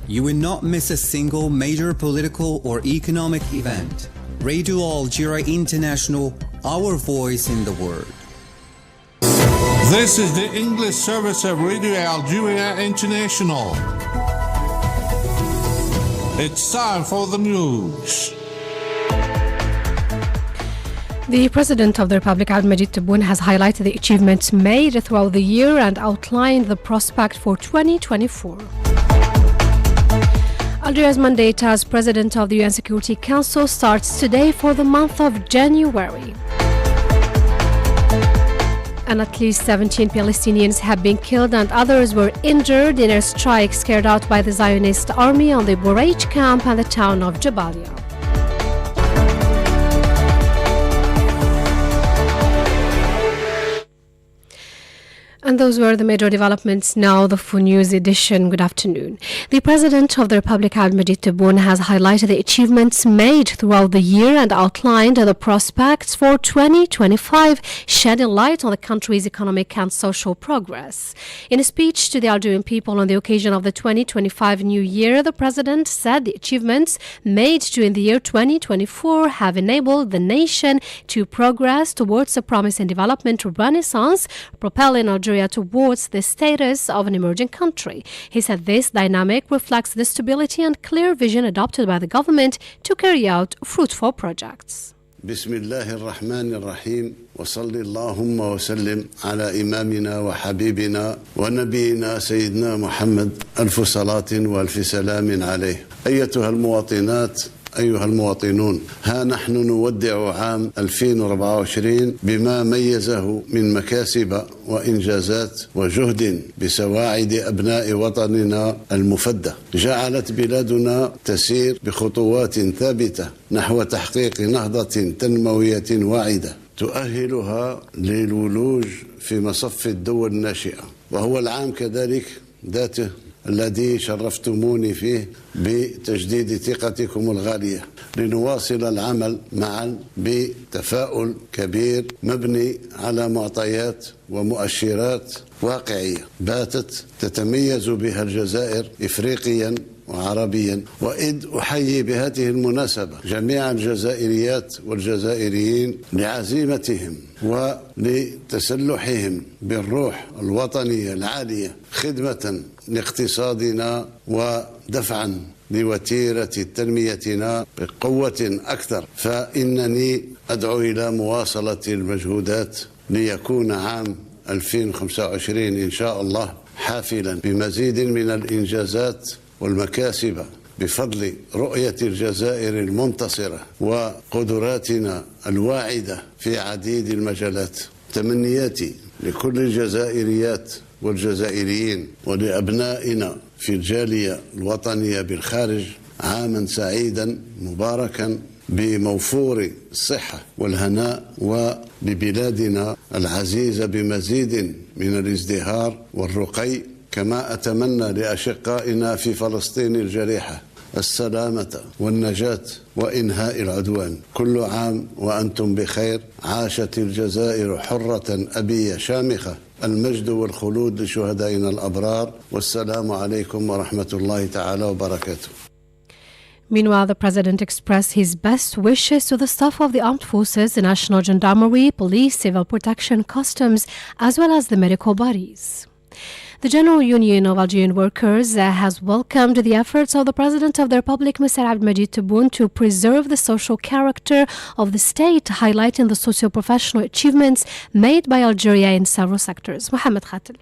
You will not miss a single major political or economic event. Radio Algeria International, our voice in the world. This is the English service of Radio Algeria International. It's time for the news. The President of the Republic, Abdelmadjid Tebboune, has highlighted the achievements made throughout the year and outlined the prospect for 2024. Algeria's mandate as President of the UN Security Council starts today for the month of January. And at least 17 Palestinians have been killed and others were injured in airstrikes carried out by the Zionist army on the Bureij camp and the town of Jabalia. And those were the major developments. Now the full news edition. Good afternoon. The President of the Republic, Abdelmadjid Tebboune, has highlighted the achievements made throughout the year and outlined the prospects for 2025, shedding light on the country's economic and social progress. In a speech to the Algerian people on the occasion of the 2025 New Year, the President said the achievements made during the year 2024 have enabled the nation to progress towards a promising development renaissance, propelling Algeria towards the status of an emerging country. He said this dynamic reflects the stability and clear vision adopted by the government to carry out fruitful projects. بسم الله الرحمن الرحيم وصل اللهم وسلم على إمامنا وحبيبنا ونبينا سيدنا محمد ألف صلاة وألف سلام عليه. أيتها المواطنات أيها المواطنون، ها نحن نودع عام 2024 بما ميزه من مكاسب وإنجازات وجهد بسواعد أبناء وطننا المفدى، جعلت بلادنا تسير بخطوات ثابتة نحو تحقيق نهضة تنموية واعدة تؤهلها للولوج في مصف الدول الناشئة. وهو العام كذلك ذاته الذي شرفتموني فيه بتجديد ثقتكم الغالية لنواصل العمل معا بتفاؤل كبير مبني على معطيات ومؤشرات واقعية باتت تتميز بها الجزائر إفريقيا وعربيا. وإذ أحيي بهذه المناسبة جميع الجزائريات والجزائريين لعزيمتهم ولتسلحهم بالروح الوطنية العالية خدمة لاقتصادنا ودفعا لوتيرة تنميتنا بقوة أكثر. فإنني أدعو إلى مواصلة المجهودات ليكون عام 2025 إن شاء الله حافلا بمزيد من الإنجازات والمكاسب بفضل رؤية الجزائر المنتصرة وقدراتنا الواعدة في عديد المجالات. تمنياتي لكل الجزائريات والجزائريين ولأبنائنا في الجالية الوطنية بالخارج عاما سعيدا مباركا بموفور الصحة والهناء، ولبلادنا العزيزة بمزيد من الازدهار والرقي. كما أتمنى لأشقائنا في فلسطين الجريحة السلامة والنجاة وإنهاء العدوان. كل عام وأنتم بخير. عاشت الجزائر حرة أبية شامخة. المجد والخلود لشهدائنا الأبرار. والسلام عليكم ورحمة الله تعالى وبركاته. Meanwhile, the President expressed his best wishes to the staff of the armed forces, the National Gendarmerie, police, civil protection, customs, as well as the medical bodies. The General Union of Algerian Workers has welcomed the efforts of the President of the Republic, Mr. Abdelmadjid Tebboune, to preserve the social character of the state, highlighting the socio-professional achievements made by Algeria in several sectors. Mohamed Khatil.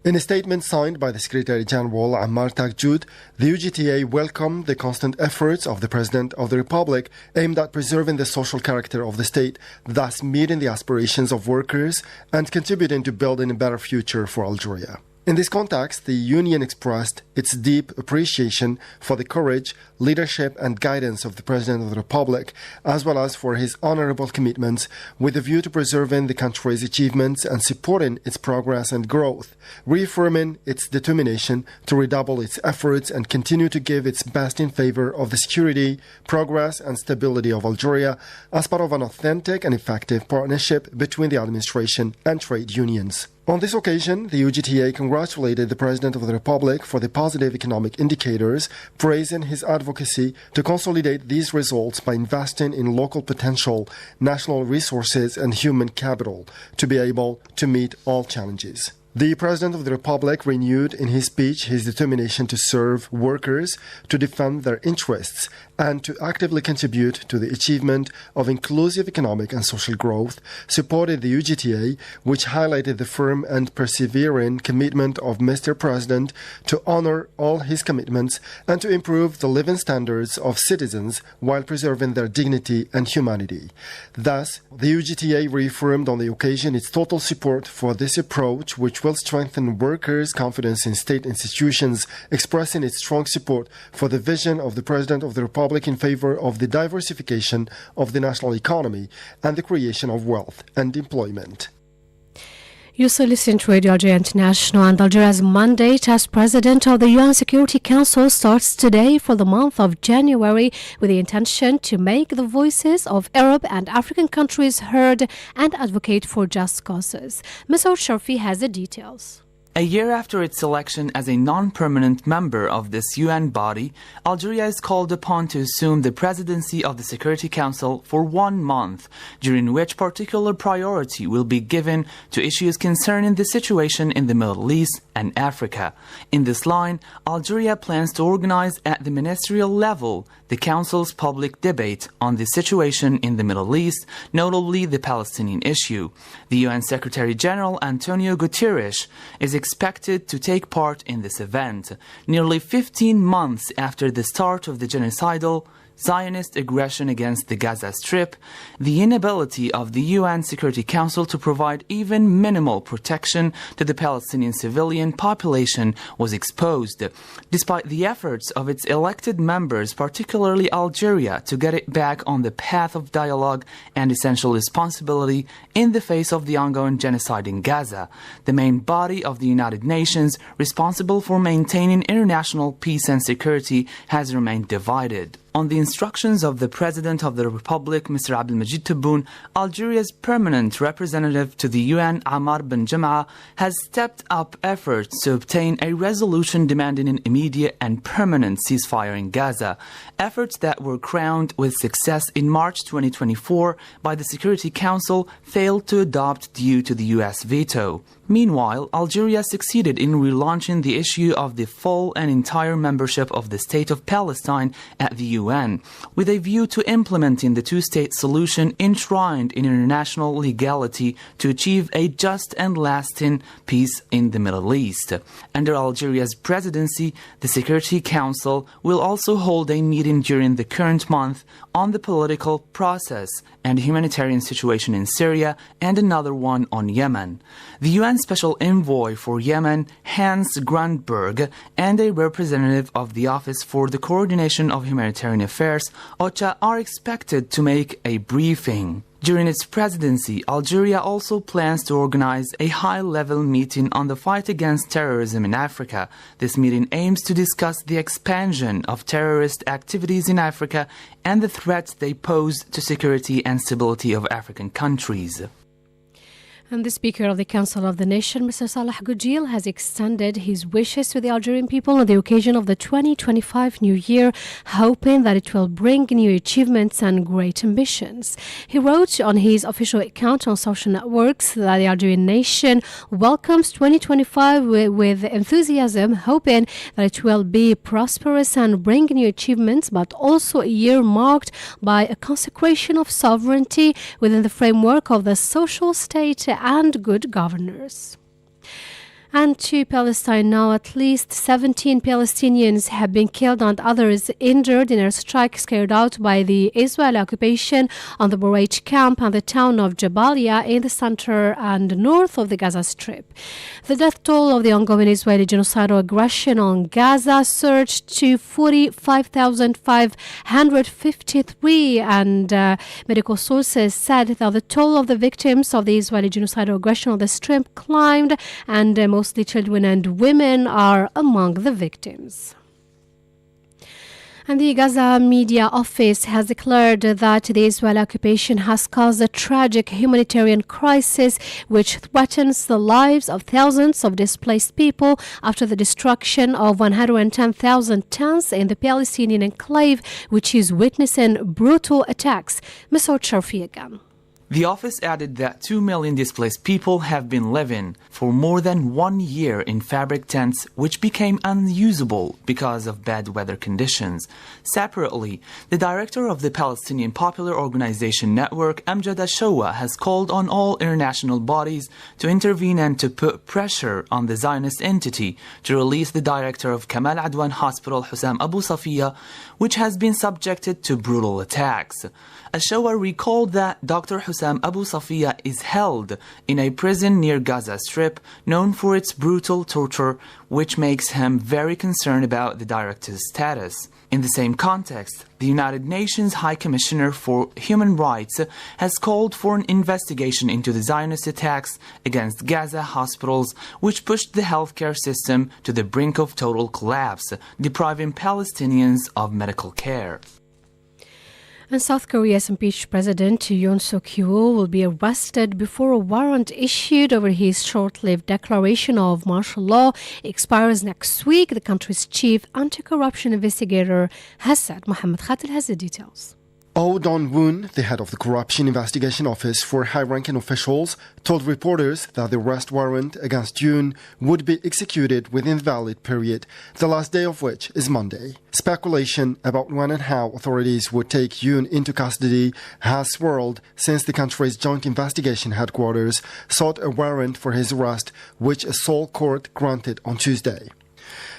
In a statement signed by the Secretary General Ammar Takjoud, the UGTA welcomed the constant efforts of the President of the Republic aimed at preserving the social character of the state, thus meeting the aspirations of workers and contributing to building a better future for Algeria. In this context, the Union expressed its deep appreciation for the courage, leadership and guidance of the President of the Republic, as well as for his honorable commitments with a view to preserving the country's achievements and supporting its progress and growth, reaffirming its determination to redouble its efforts and continue to give its best in favor of the security, progress and stability of Algeria as part of an authentic and effective partnership between the administration and trade unions. On this occasion, the UGTA congratulated the President of the Republic for the positive economic indicators, praising his advocacy to consolidate these results by investing in local potential, national resources and human capital to be able to meet all challenges. The President of the Republic renewed in his speech his determination to serve workers, to defend their interests, and to actively contribute to the achievement of inclusive economic and social growth, supported the UGTA, which highlighted the firm and persevering commitment of Mr. President to honor all his commitments and to improve the living standards of citizens while preserving their dignity and humanity. Thus, the UGTA reaffirmed on the occasion its total support for this approach, which will strengthen workers' confidence in state institutions, expressing its strong support for the vision of the President of the Republic in favor of the diversification of the national economy and the creation of wealth and employment. You still listen to Radio Algeria International, and Algeria's mandate as President of the UN Security Council starts today for the month of January with the intention to make the voices of Arab and African countries heard and advocate for just causes. Masoud Sharfi has the details. A year after its selection as a non-permanent member of this UN body, Algeria is called upon to assume the presidency of the Security Council for 1 month, during which particular priority will be given to issues concerning the situation in the Middle East and Africa. In this line, Algeria plans to organize at the ministerial level the Council's public debate on the situation in the Middle East, notably the Palestinian issue. The UN Secretary-General Antonio Guterres is expected to take part in this event, nearly 15 months after the start of the genocidal Zionist aggression against the Gaza Strip. The inability of the UN Security Council to provide even minimal protection to the Palestinian civilian population was exposed, despite the efforts of its elected members, particularly Algeria, to get it back on the path of dialogue and essential responsibility in the face of the ongoing genocide in Gaza, the main body of the United Nations responsible for maintaining international peace and security has remained divided. On the instructions of the President of the Republic, Mr. Abdelmajid Tebboune, Algeria's permanent representative to the UN, Ammar Ben Jem'a, has stepped up efforts to obtain a resolution demanding an immediate and permanent ceasefire in Gaza, efforts that were crowned with success in March 2024 by the Security Council failed to adopt due to the US veto. Meanwhile, Algeria succeeded in relaunching the issue of the full and entire membership of the State of Palestine at the UN, with a view to implementing the two-state solution enshrined in international legality to achieve a just and lasting peace in the Middle East. Under Algeria's presidency, the Security Council will also hold a meeting during the current month on the political process and humanitarian situation in Syria, and another one on Yemen. The UN Special Envoy for Yemen, Hans Grundberg, and a representative of the Office for the Coordination of Humanitarian Affairs, OCHA, are expected to make a briefing. During its presidency, Algeria also plans to organize a high-level meeting on the fight against terrorism in Africa. This meeting aims to discuss the expansion of terrorist activities in Africa and the threats they pose to security and stability of African countries. And the Speaker of the Council of the Nation, Mr. Salah Goudjil, has extended his wishes to the Algerian people on the occasion of the 2025 New Year, hoping that it will bring new achievements and great ambitions. He wrote on his official account on social networks that the Algerian nation welcomes 2025 with enthusiasm, hoping that it will be prosperous and bring new achievements, but also a year marked by a consecration of sovereignty within the framework of the social state and good governors. And to Palestine now, at least 17 Palestinians have been killed and others injured in airstrikes carried out by the Israeli occupation on the Bureij camp and the town of Jabalia in the center and north of the Gaza Strip. The death toll of the ongoing Israeli genocidal aggression on Gaza surged to 45,553, and medical sources said that the toll of the victims of the Israeli genocidal aggression on the Strip climbed, and mostly children and women are among the victims. And the Gaza Media Office has declared that the Israeli occupation has caused a tragic humanitarian crisis which threatens the lives of thousands of displaced people after the destruction of 110,000 tents in the Palestinian enclave, which is witnessing brutal attacks. Mr. Sharfi again. The office added that 2 million displaced people have been living for more than 1 year in fabric tents which became unusable because of bad weather conditions. Separately, the director of the Palestinian Popular Organization Network, Amjad Ashowa, has called on all international bodies to intervene and to put pressure on the Zionist entity to release the director of Kamal Adwan Hospital, Hussam Abu Safiya, which has been subjected to brutal attacks. Ashowa recalled that Dr. Hussam Abu Safiya is held in a prison near Gaza Strip known for its brutal torture, which makes him very concerned about the director's status. In the same context, the United Nations High Commissioner for Human Rights has called for an investigation into the Zionist attacks against Gaza hospitals, which pushed the healthcare system to the brink of total collapse, depriving Palestinians of medical care. And South Korea's impeached President Yoon Suk-yeol will be arrested before a warrant issued over his short-lived declaration of martial law expires next week. The country's chief anti-corruption investigator has said. Mohammed Khatil has the details. Oh Dong-woon, the head of the Corruption Investigation Office for high-ranking officials, told reporters that the arrest warrant against Yoon would be executed within the valid period, the last day of which is Monday. Speculation about when and how authorities would take Yoon into custody has swirled since the country's Joint Investigation Headquarters sought a warrant for his arrest, which a Seoul court granted on Tuesday.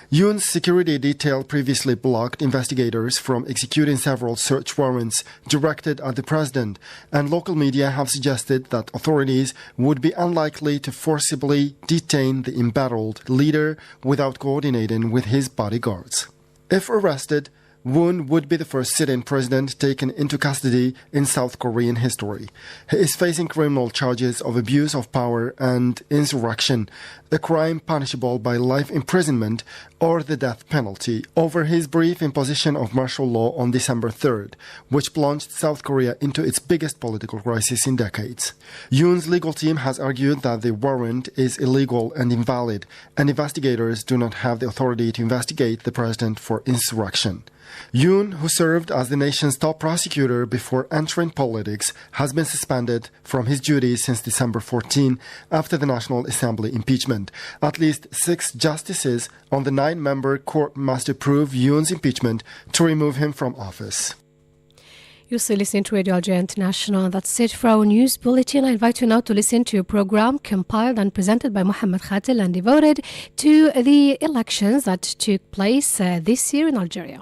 Yoon's security detail previously blocked investigators from executing several search warrants directed at the president, and local media have suggested that authorities would be unlikely to forcibly detain the embattled leader without coordinating with his bodyguards. If arrested, Woon would be the first sitting president taken into custody in South Korean history. He is facing criminal charges of abuse of power and insurrection, a crime punishable by life imprisonment or the death penalty, over his brief imposition of martial law on December 3rd, which plunged South Korea into its biggest political crisis in decades. Yoon's legal team has argued that the warrant is illegal and invalid, and investigators do not have the authority to investigate the president for insurrection. Yoon, who served as the nation's top prosecutor before entering politics, has been suspended from his duties since December 14 after the National Assembly impeachment. At least 6 justices on the 9-member court must approve Yoon's impeachment to remove him from office. You're still listening to Radio Algeria International. That's it for our news bulletin. I invite you now to listen to a program compiled and presented by Mohammed Khatil and devoted to the elections that took place this year in Algeria.